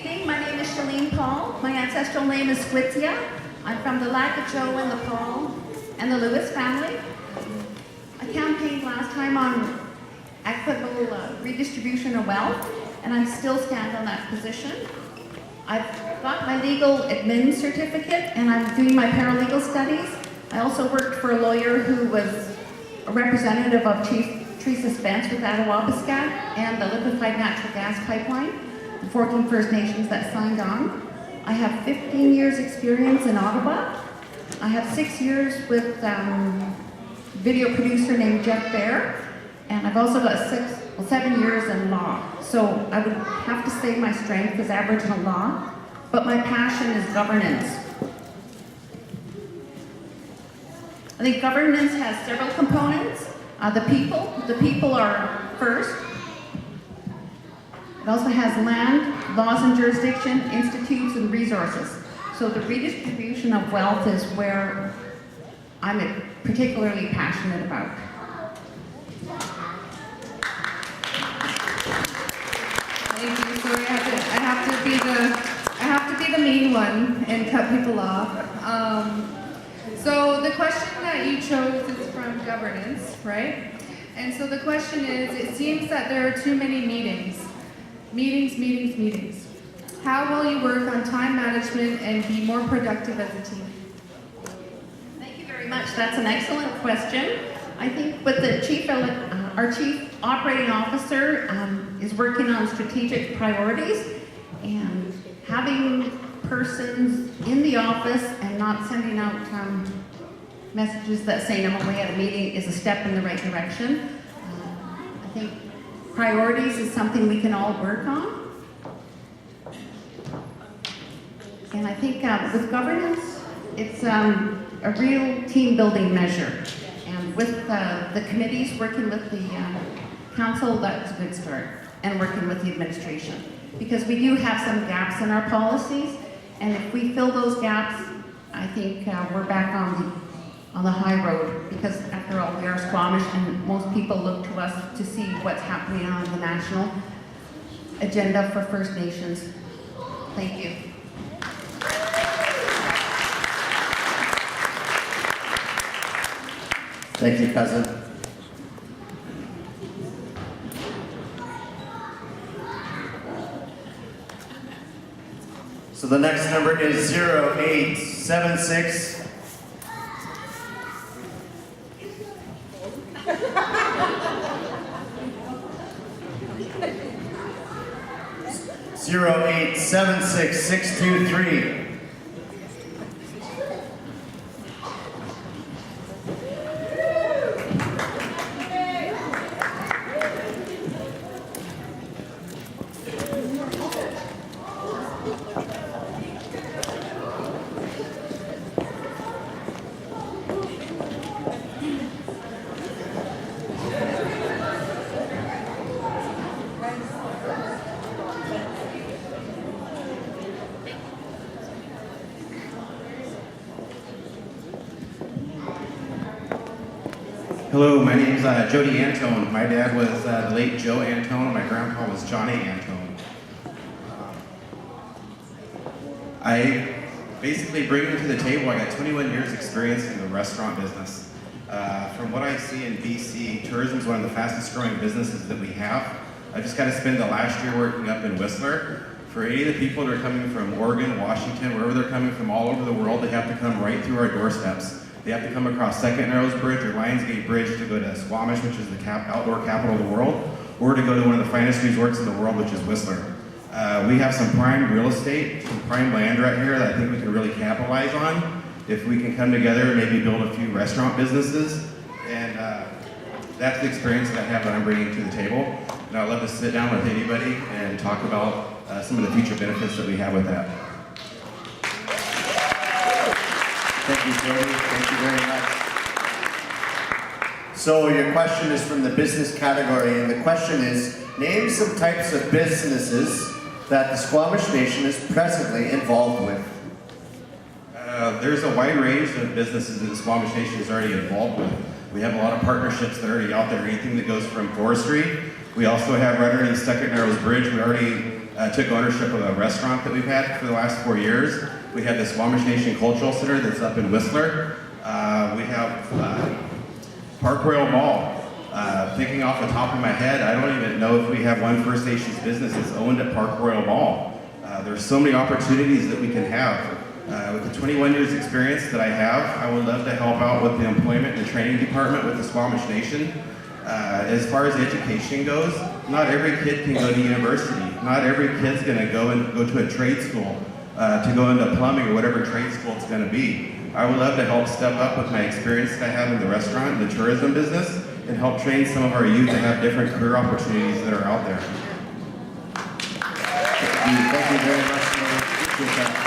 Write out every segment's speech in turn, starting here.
evening. My name is Shalene Paul. My ancestral name is Squitzia. I'm from the Lackajoe and the Paul and the Lewis family. I campaigned last time on equitable redistribution of wealth, and I still stand on that position. I've got my legal admin certificate, and I'm doing my paralegal studies. I also worked for a lawyer who was a representative of Chief Teresa Spence with Attawabascat and the liquefied natural gas pipeline, the 14 First Nations that signed on. I have 15 years experience in Ottawa. I have 6 years with video producer named Jeff Bear, and I've also got 7 years in law. So I would have to say my strength is Aboriginal law, but my passion is governance. I think governance has several components. The people are first. It also has land, laws and jurisdiction, institutes, and resources. So the redistribution of wealth is where I'm particularly passionate about. Thank you. Sorry, I have to be the mean one and cut people off. So the question that you chose is from governance, right? And so the question is, it seems that there are too many meetings. Meetings. How will you work on time management and be more productive as a team? Thank you very much. That's an excellent question. I think with the our chief operating officer is working on strategic priorities, and having persons in the office and not sending out messages that say I'm away at a meeting is a step in the right direction. I think priorities is something we can all work on. And I think with governance, it's a real team building measure. And with the committees working with the council, that's a good start. And working with the administration. Because we do have some gaps in our policies, and if we fill those gaps, I think we're back on the high road, because after all, we are Squamish, and most people look to us to see what's happening on the national agenda for First Nations. Thank you. Thank you, cousin. So the next number is 0876. Zero 876-623. Hello, my name's Jody Antone. My dad was the late Joe Antone, and my grandpa was Johnny Antone. I basically bring to the table, I got 21 years experience in the restaurant business. From what I see in BC, tourism is one of the fastest growing businesses that we have. I just got to spend the last year working up in Whistler. For any of the people that are coming from Oregon, Washington, wherever they're coming from all over the world, they have to come right through our doorsteps. They have to come across Second Narrows Bridge or Lionsgate Bridge to go to Squamish, which is the outdoor capital of the world, or to go to one of the finest resorts in the world, which is Whistler. We have some prime real estate, some prime land right here that I think we can really capitalize on if we can come together and maybe build a few restaurant businesses. And that's the experience that I have that I'm bringing to the table. And I'd love to sit down with anybody and talk about some of the future benefits that we have with that. Thank you, Jody. Thank you very much. So your question is from the business category, and the question is, name some types of businesses that the Squamish Nation is presently involved with. There's a wide range of businesses that the Squamish Nation is already involved with. We have a lot of partnerships that are already out there, anything that goes from forestry. We also have right underneath Second Narrows Bridge, we already took ownership of a restaurant that we've had for the last 4 years. We have the Squamish Nation Cultural Center that's up in Whistler. We have Park Royal Mall. Thinking off the top of my head, I don't even know if we have one First Nations business that's owned at Park Royal Mall. There's so many opportunities that we can have. With the 21 years experience that I have, I would love to help out with the employment and the training department with the Squamish Nation. As far as education goes, not every kid can go to university. Not every kid's gonna go to a trade school to go into plumbing or whatever trade school it's gonna be. I would love to help step up with my experience that I have in the restaurant and the tourism business and help train some of our youth to have different career opportunities that are out there. Thank you very much. Appreciate that.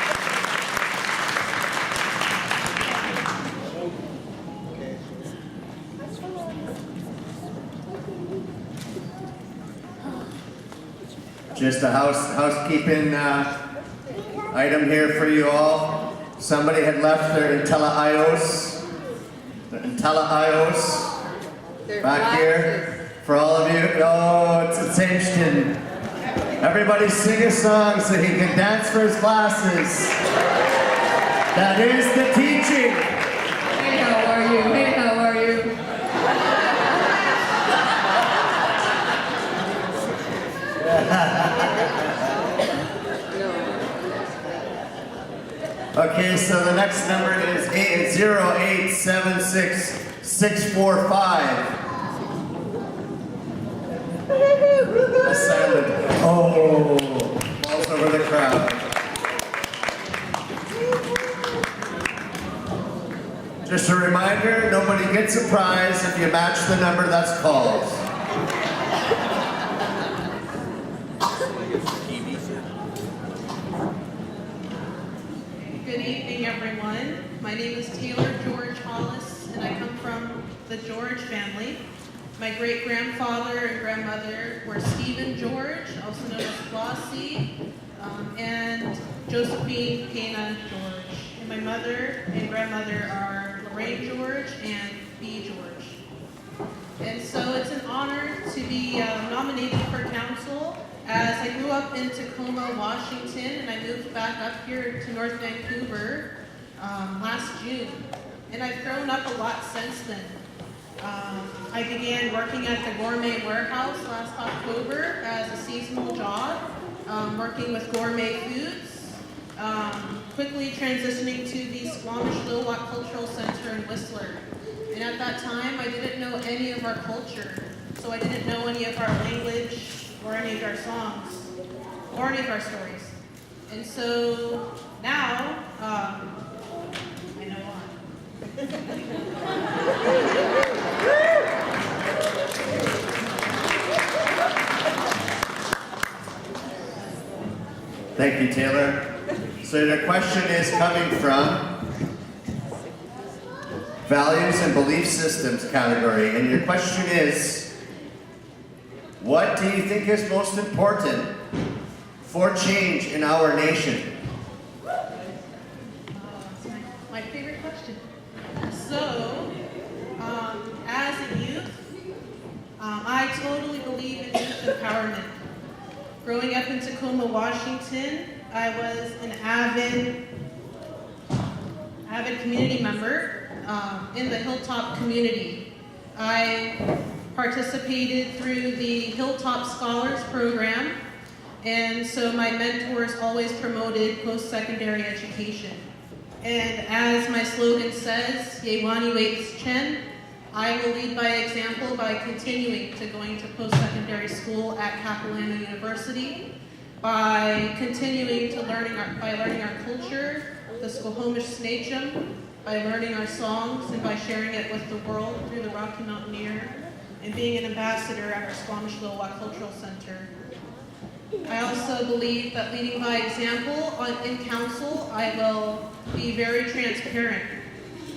Just a housekeeping item here for you all. Somebody had left their Intella-ios back here for all of you. Oh, it's Hinchton. Everybody sing a song so he can dance for his classes. That is the teaching. Hey, how are you? Hey, how are you? Okay, so the next number is 808-766-645. A silent oh falls over the crowd. Just a reminder, nobody gets a prize if you match the number that's called. Good evening, everyone. My name is Taylor George Hollis, and I come from the George family. My great-grandfather and grandmother were Stephen George, also known as Flossie, and Josephine Pena George. And my mother and grandmother are Lorraine George and B. George. And so it's an honor to be nominated for council, as I grew up in Tacoma, Washington, and I moved back up here to North Vancouver last June. And I've grown up a lot since then. I began working at the Gourmet Warehouse last October as a seasonal job, working with gourmet foods, quickly transitioning to the Squamish Lilwat Cultural Center in Whistler. And at that time, I didn't know any of our culture, so I didn't know any of our language or any of our songs or any of our stories. And so now, I know why. Thank you, Taylor. So the question is coming from Values and Belief Systems category. And your question is, what do you think is most important for change in our nation? My favorite question. So, as a youth, I totally believe in youth empowerment. Growing up in Tacoma, Washington, I was an avid community member in the Hilltop community. I participated through the Hilltop Scholars Program, and so my mentors always promoted post-secondary education. And as my slogan says, Yewani Waits Chen, I will lead by example by continuing to going to post-secondary school at Capilano University, by continuing to learning our culture, the Squamish Snachum, by learning our songs and by sharing it with the world through the Rocky Mountaineer, and being an ambassador at our Squamish Lilwat Cultural Center. I also believe that leading by example in council, I will be very transparent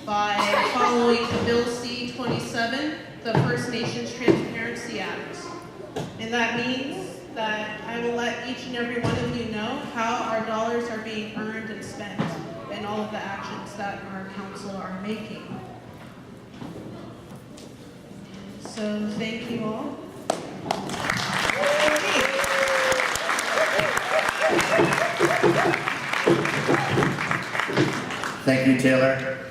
by following Bill C-27, the First Nations Transparency Act. And that means that I will let each and every one of you know how our dollars are being earned and spent, and all of the actions that our council are making. So thank you all. Thank you, Taylor.